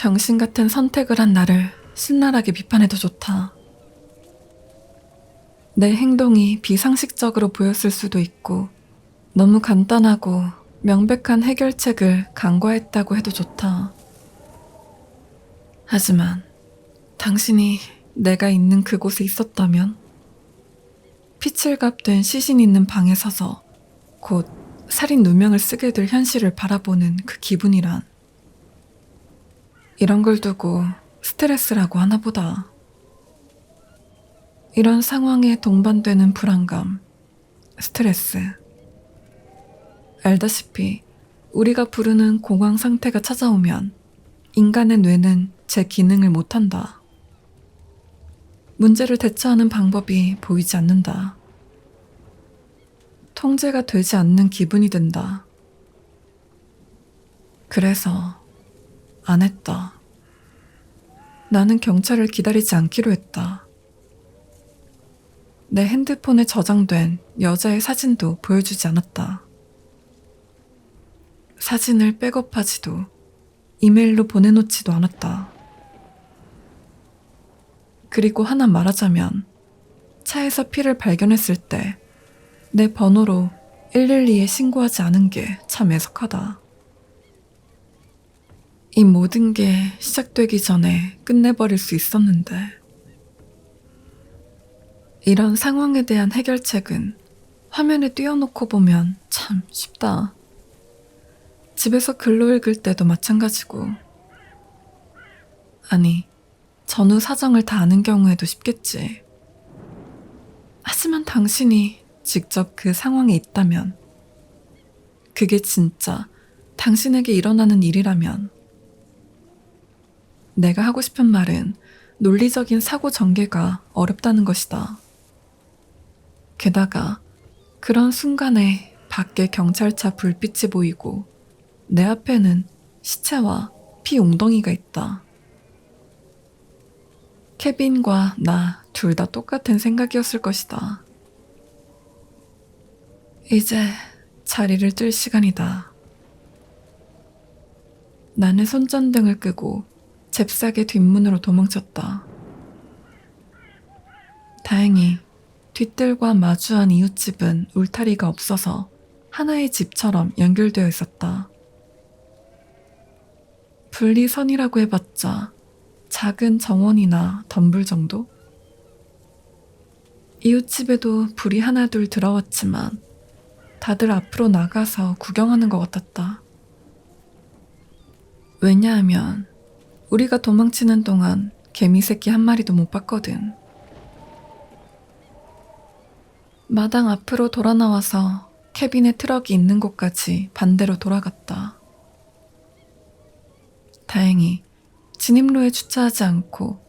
병신 같은 선택을 한 나를 신랄하게 비판해도 좋다. 내 행동이 비상식적으로 보였을 수도 있고 너무 간단하고 명백한 해결책을 간과했다고 해도 좋다. 하지만 당신이 내가 있는 그곳에 있었다면 피칠갑된 시신 있는 방에 서서 곧 살인 누명을 쓰게 될 현실을 바라보는 그 기분이란 이런 걸 두고 스트레스라고 하나 보다. 이런 상황에 동반되는 불안감, 스트레스. 알다시피 우리가 부르는 공황 상태가 찾아오면 인간의 뇌는 제 기능을 못한다. 문제를 대처하는 방법이 보이지 않는다. 통제가 되지 않는 기분이 든다. 그래서 안 했다. 나는 경찰을 기다리지 않기로 했다. 내 핸드폰에 저장된 여자의 사진도 보여주지 않았다. 사진을 백업하지도 이메일로 보내놓지도 않았다. 그리고 하나 말하자면 차에서 피를 발견했을 때 내 번호로 112에 신고하지 않은 게 참 애석하다. 이 모든 게 시작되기 전에 끝내버릴 수 있었는데 이런 상황에 대한 해결책은 화면에 띄워놓고 보면 참 쉽다. 집에서 글로 읽을 때도 마찬가지고 아니 전후 사정을 다 아는 경우에도 쉽겠지. 하지만 당신이 직접 그 상황에 있다면 그게 진짜 당신에게 일어나는 일이라면 내가 하고 싶은 말은 논리적인 사고 전개가 어렵다는 것이다. 게다가 그런 순간에 밖에 경찰차 불빛이 보이고 내 앞에는 시체와 피 웅덩이가 있다. 케빈과 나 둘 다 똑같은 생각이었을 것이다. 이제 자리를 뜰 시간이다. 나는 손전등을 끄고 잽싸게 뒷문으로 도망쳤다. 다행히 뒷뜰과 마주한 이웃집은 울타리가 없어서 하나의 집처럼 연결되어 있었다. 분리선이라고 해봤자 작은 정원이나 덤불 정도? 이웃집에도 불이 하나둘 들어왔지만 다들 앞으로 나가서 구경하는 것 같았다. 왜냐하면 우리가 도망치는 동안 개미 새끼 한 마리도 못 봤거든. 마당 앞으로 돌아 나와서 케빈의 트럭이 있는 곳까지 반대로 돌아갔다. 다행히 진입로에 주차하지 않고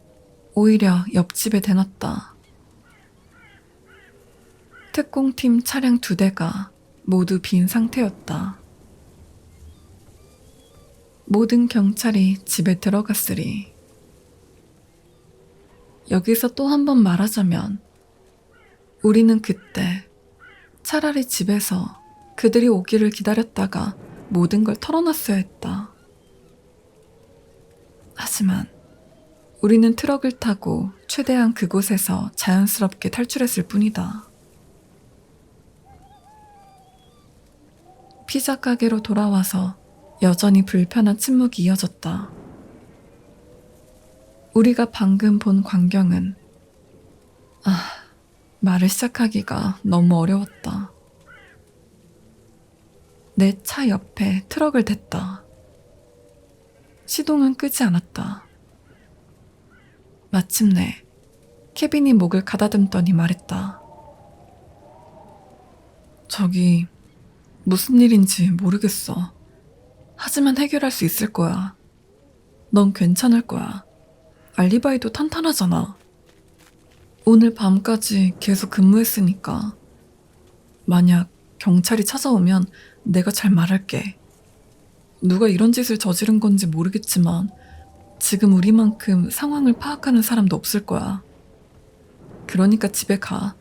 오히려 옆집에 대놨다. 특공팀 차량 2대가 모두 빈 상태였다. 모든 경찰이 집에 들어갔으리. 여기서 또 한 번 말하자면 우리는 그때 차라리 집에서 그들이 오기를 기다렸다가 모든 걸 털어놨어야 했다. 하지만 우리는 트럭을 타고 최대한 그곳에서 자연스럽게 탈출했을 뿐이다. 피자 가게로 돌아와서 여전히 불편한 침묵이 이어졌다. 우리가 방금 본 광경은 말을 시작하기가 너무 어려웠다. 내 차 옆에 트럭을 댔다. 시동은 끄지 않았다. 마침내 케빈이 목을 가다듬더니 말했다. 저기 무슨 일인지 모르겠어. 하지만 해결할 수 있을 거야. 넌 괜찮을 거야. 알리바이도 탄탄하잖아. 오늘 밤까지 계속 근무했으니까. 만약 경찰이 찾아오면 내가 잘 말할게. 누가 이런 짓을 저지른 건지 모르겠지만 지금 우리만큼 상황을 파악하는 사람도 없을 거야. 그러니까 집에 가.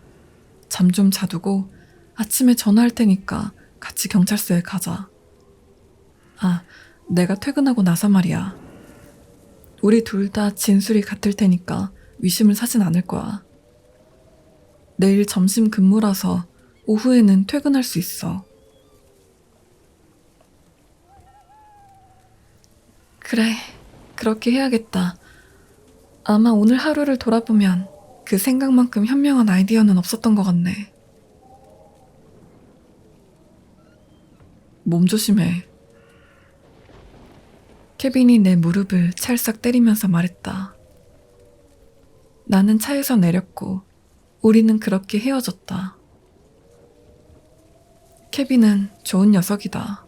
잠 좀 자두고 아침에 전화할 테니까 같이 경찰서에 가자. 내가 퇴근하고 나서 말이야. 우리 둘 다 진술이 같을 테니까 위심을 사진 않을 거야. 내일 점심 근무라서 오후에는 퇴근할 수 있어. 그래, 그렇게 해야겠다. 아마 오늘 하루를 돌아보면 그 생각만큼 현명한 아이디어는 없었던 것 같네. 몸 조심해. 케빈이 내 무릎을 찰싹 때리면서 말했다. 나는 차에서 내렸고 우리는 그렇게 헤어졌다. 케빈은 좋은 녀석이다.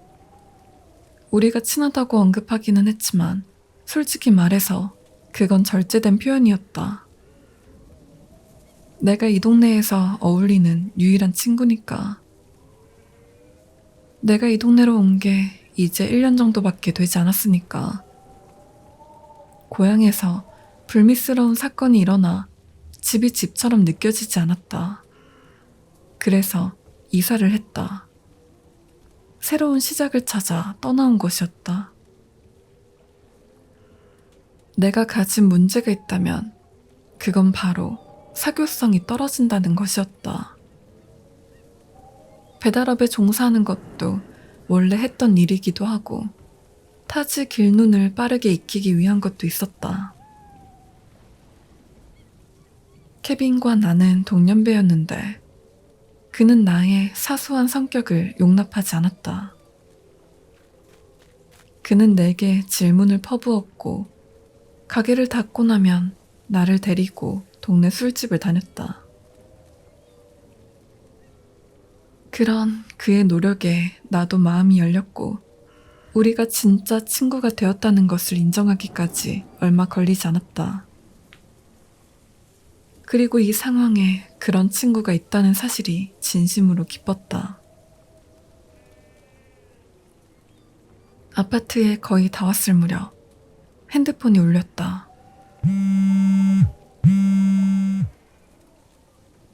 우리가 친하다고 언급하기는 했지만 솔직히 말해서 그건 절제된 표현이었다. 내가 이 동네에서 어울리는 유일한 친구니까. 내가 이 동네로 온 게 이제 1년 정도밖에 되지 않았으니까. 고향에서 불미스러운 사건이 일어나 집이 집처럼 느껴지지 않았다. 그래서 이사를 했다. 새로운 시작을 찾아 떠나온 것이었다. 내가 가진 문제가 있다면 그건 바로 사교성이 떨어진다는 것이었다. 배달업에 종사하는 것도 원래 했던 일이기도 하고 타지 길눈을 빠르게 익히기 위한 것도 있었다. 케빈과 나는 동년배였는데 그는 나의 사소한 성격을 용납하지 않았다. 그는 내게 질문을 퍼부었고 가게를 닫고 나면 나를 데리고 동네 술집을 다녔다. 그런 그의 노력에 나도 마음이 열렸고 우리가 진짜 친구가 되었다는 것을 인정하기까지 얼마 걸리지 않았다. 그리고 이 상황에 그런 친구가 있다는 사실이 진심으로 기뻤다. 아파트에 거의 다 왔을 무렵 핸드폰이 울렸다.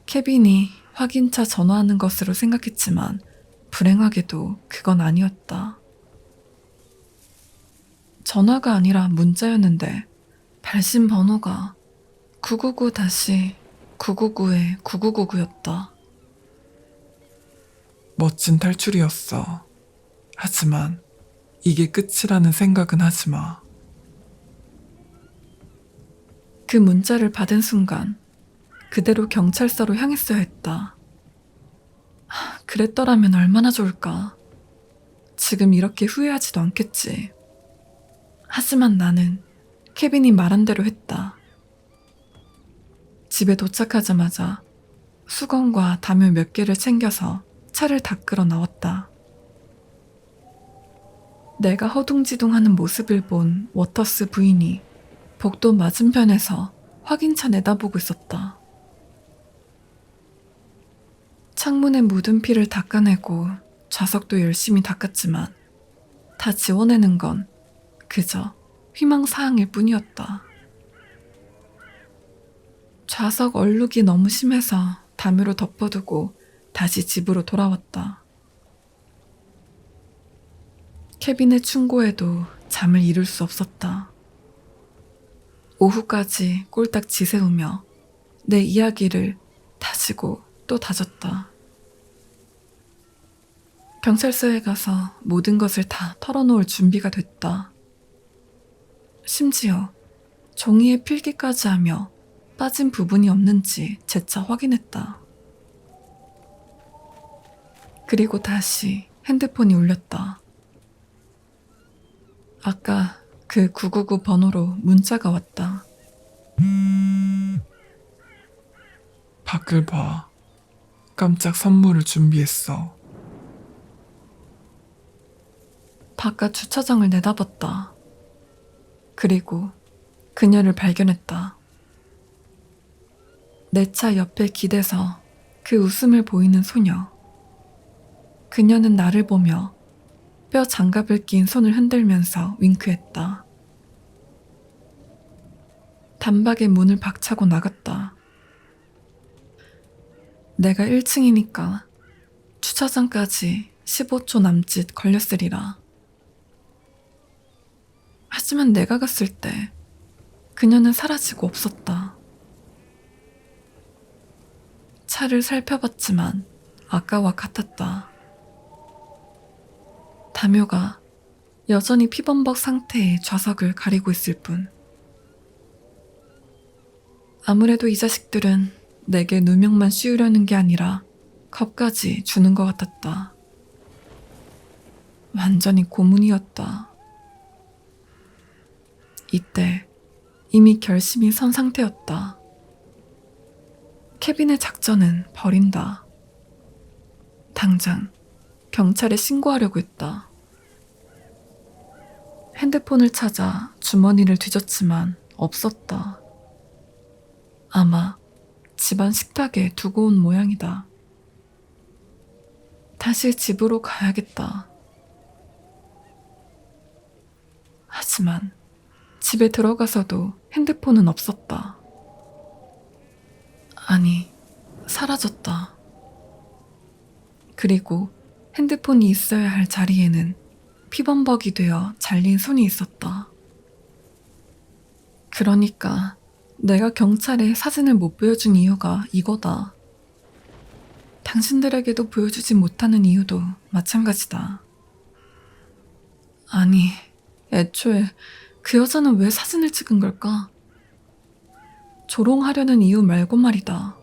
케빈이 확인차 전화하는 것으로 생각했지만 불행하게도 그건 아니었다. 전화가 아니라 문자였는데 발신 번호가 999-999-9999였다. 멋진 탈출이었어. 하지만 이게 끝이라는 생각은 하지 마. 그 문자를 받은 순간 그대로 경찰서로 향했어야 했다. 그랬더라면 얼마나 좋을까. 지금 이렇게 후회하지도 않겠지. 하지만 나는 케빈이 말한 대로 했다. 집에 도착하자마자 수건과 담요 몇 개를 챙겨서 차를 닦으러 나왔다. 내가 허둥지둥하는 모습을 본 워터스 부인이 복도 맞은편에서 확인차 내다보고 있었다. 창문에 묻은 피를 닦아내고 좌석도 열심히 닦았지만 다 지워내는 건 그저 희망사항일 뿐이었다. 좌석 얼룩이 너무 심해서 담요로 덮어두고 다시 집으로 돌아왔다. 케빈의 충고에도 잠을 이룰 수 없었다. 오후까지 꼴딱 지새우며 내 이야기를 다지고 또 다졌다. 경찰서에 가서 모든 것을 다 털어놓을 준비가 됐다. 심지어 종이에 필기까지 하며 빠진 부분이 없는지 재차 확인했다. 그리고 다시 핸드폰이 울렸다. 아까 그 999 번호로 문자가 왔다. 밖을 봐. 깜짝 선물을 준비했어. 바깥 주차장을 내다봤다. 그리고 그녀를 발견했다. 내 차 옆에 기대서 그 웃음을 보이는 소녀. 그녀는 나를 보며 뼈 장갑을 낀 손을 흔들면서 윙크했다. 단박에 문을 박차고 나갔다. 내가 1층이니까 주차장까지 15초 남짓 걸렸으리라. 하지만 내가 갔을 때 그녀는 사라지고 없었다. 차를 살펴봤지만 아까와 같았다. 다묘가 여전히 피범벅 상태의 좌석을 가리고 있을 뿐. 아무래도 이 자식들은 내게 누명만 씌우려는 게 아니라 겁까지 주는 것 같았다. 완전히 고문이었다. 이때 이미 결심이 선 상태였다. 케빈의 작전은 버린다. 당장 경찰에 신고하려고 했다. 핸드폰을 찾아 주머니를 뒤졌지만 없었다. 아마 집안 식탁에 두고 온 모양이다. 다시 집으로 가야겠다. 하지만 집에 들어가서도 핸드폰은 없었다. 아니, 사라졌다. 그리고 핸드폰이 있어야 할 자리에는 피범벅이 되어 잘린 손이 있었다. 그러니까 내가 경찰에 사진을 못 보여준 이유가 이거다. 당신들에게도 보여주지 못하는 이유도 마찬가지다. 아니, 애초에 그 여자는 왜 사진을 찍은 걸까? 조롱하려는 이유 말고 말이다.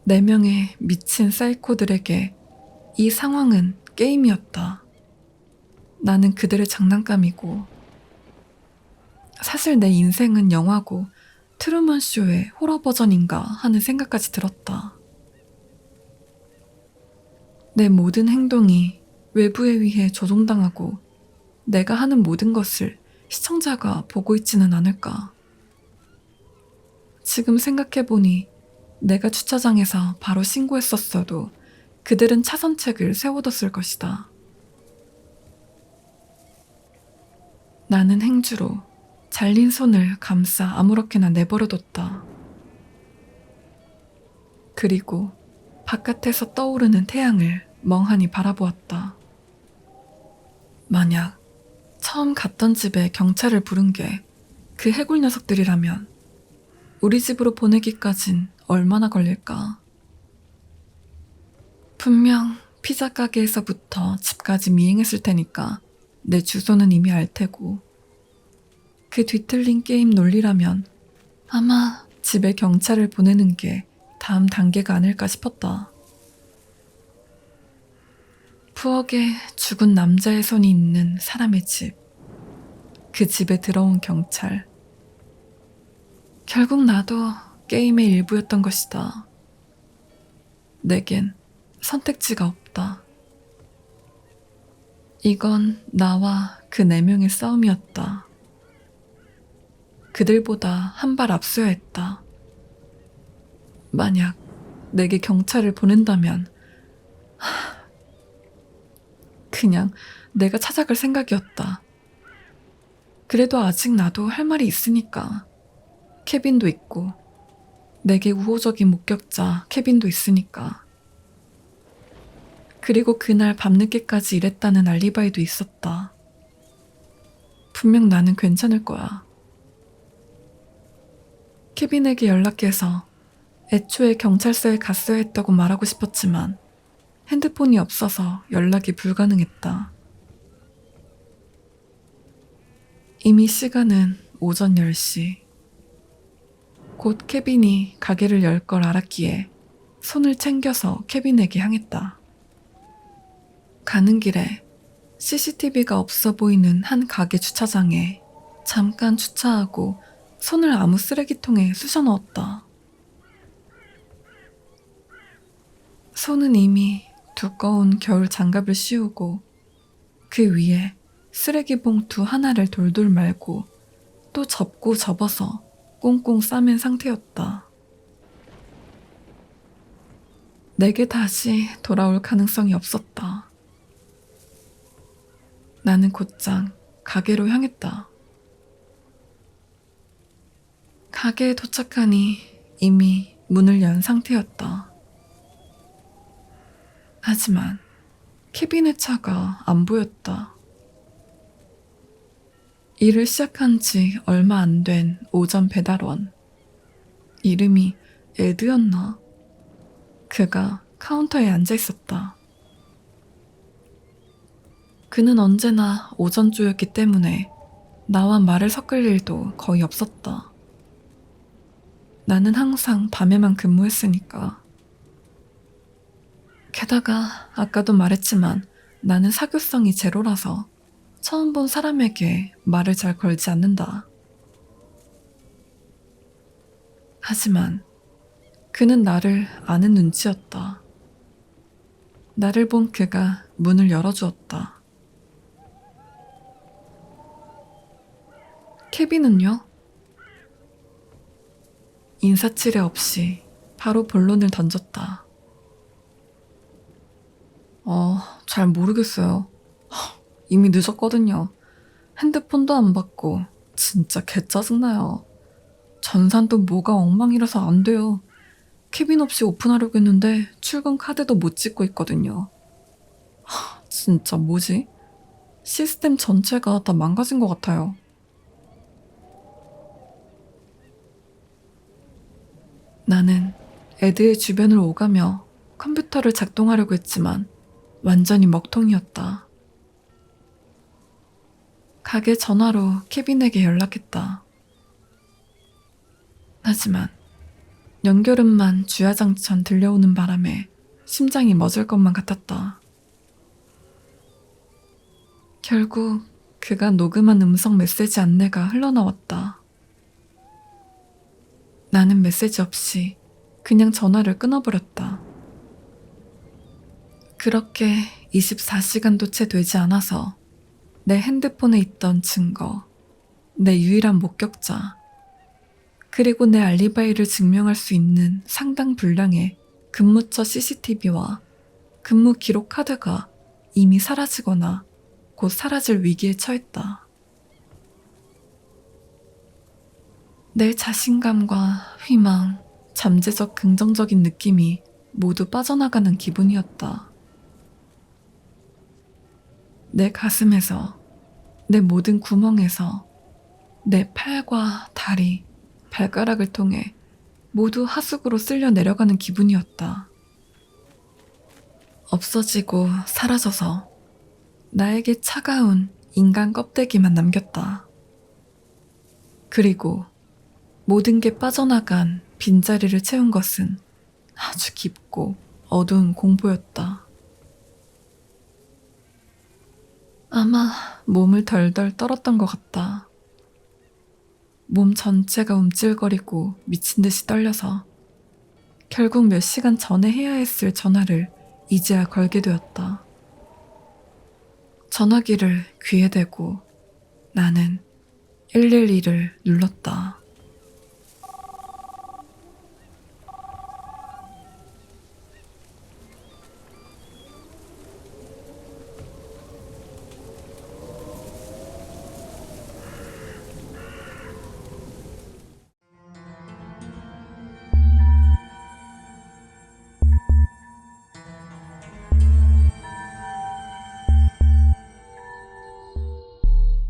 4명의 미친 사이코들에게 이 상황은 게임이었다. 나는 그들의 장난감이고, 사실 내 인생은 영화고 트루먼 쇼의 호러 버전인가 하는 생각까지 들었다. 내 모든 행동이 외부에 의해 조종당하고 내가 하는 모든 것을 시청자가 보고 있지는 않을까. 지금 생각해보니 내가 주차장에서 바로 신고했었어도 그들은 차선책을 세워뒀을 것이다. 나는 행주로 잘린 손을 감싸 아무렇게나 내버려뒀다. 그리고 바깥에서 떠오르는 태양을 멍하니 바라보았다. 만약 처음 갔던 집에 경찰을 부른 게 그 해골 녀석들이라면 우리 집으로 보내기까진 얼마나 걸릴까? 분명 피자 가게에서부터 집까지 미행했을 테니까 내 주소는 이미 알 테고, 그 뒤틀린 게임 논리라면 아마 집에 경찰을 보내는 게 다음 단계가 아닐까 싶었다. 부엌에 죽은 남자의 손이 있는 사람의 집, 그 집에 들어온 경찰. 결국 나도 게임의 일부였던 것이다. 내겐 선택지가 없다. 이건 나와 그 4명의 싸움이었다. 그들보다 한 발 앞서야 했다. 만약 내게 경찰을 보낸다면 그냥 내가 찾아갈 생각이었다. 그래도 아직 나도 할 말이 있으니까. 케빈도 있고 내게 우호적인 목격자 케빈도 있으니까. 그리고 그날 밤늦게까지 일했다는 알리바이도 있었다. 분명 나는 괜찮을 거야. 케빈에게 연락해서 애초에 경찰서에 갔어야 했다고 말하고 싶었지만 핸드폰이 없어서 연락이 불가능했다. 이미 시간은 오전 10시. 곧 케빈이 가게를 열 걸 알았기에 손을 챙겨서 케빈에게 향했다. 가는 길에 CCTV가 없어 보이는 한 가게 주차장에 잠깐 주차하고 손을 아무 쓰레기통에 쑤셔 넣었다. 손은 이미 두꺼운 겨울 장갑을 씌우고 그 위에 쓰레기 봉투 하나를 돌돌 말고 또 접고 접어서 꽁꽁 싸맨 상태였다. 내게 다시 돌아올 가능성이 없었다. 나는 곧장 가게로 향했다. 가게에 도착하니 이미 문을 연 상태였다. 하지만 케빈의 차가 안 보였다. 일을 시작한 지 얼마 안 된 오전 배달원. 이름이 에드였나? 그가 카운터에 앉아 있었다. 그는 언제나 오전조였기 때문에 나와 말을 섞을 일도 거의 없었다. 나는 항상 밤에만 근무했으니까. 게다가 아까도 말했지만 나는 사교성이 제로라서 처음 본 사람에게 말을 잘 걸지 않는다. 하지만 그는 나를 아는 눈치였다. 나를 본 그가 문을 열어주었다. 케빈은요? 인사치레 없이 바로 본론을 던졌다. 잘 모르겠어요. 이미 늦었거든요. 핸드폰도 안 받고 진짜 개 짜증나요. 전산도 뭐가 엉망이라서 안 돼요. 케빈 없이 오픈하려고 했는데 출근 카드도 못 찍고 있거든요. 진짜 뭐지? 시스템 전체가 다 망가진 것 같아요. 나는 에드의 주변을 오가며 컴퓨터를 작동하려고 했지만 완전히 먹통이었다. 가게 전화로 케빈에게 연락했다. 하지만 연결음만 주야장천 들려오는 바람에 심장이 멎을 것만 같았다. 결국 그가 녹음한 음성 메시지 안내가 흘러나왔다. 나는 메시지 없이 그냥 전화를 끊어버렸다. 그렇게 24시간도 채 되지 않아서 내 핸드폰에 있던 증거, 내 유일한 목격자, 그리고 내 알리바이를 증명할 수 있는 상당 분량의 근무처 CCTV와 근무 기록 카드가 이미 사라지거나 곧 사라질 위기에 처했다. 내 자신감과 희망, 잠재적 긍정적인 느낌이 모두 빠져나가는 기분이었다. 내 가슴에서, 내 모든 구멍에서, 내 팔과 다리, 발가락을 통해 모두 하수구로 쓸려 내려가는 기분이었다. 없어지고 사라져서 나에게 차가운 인간 껍데기만 남겼다. 그리고 모든 게 빠져나간 빈자리를 채운 것은 아주 깊고 어두운 공포였다. 아마 몸을 덜덜 떨었던 것 같다. 몸 전체가 움찔거리고 미친 듯이 떨려서 결국 몇 시간 전에 해야 했을 전화를 이제야 걸게 되었다. 전화기를 귀에 대고 나는 112를 눌렀다.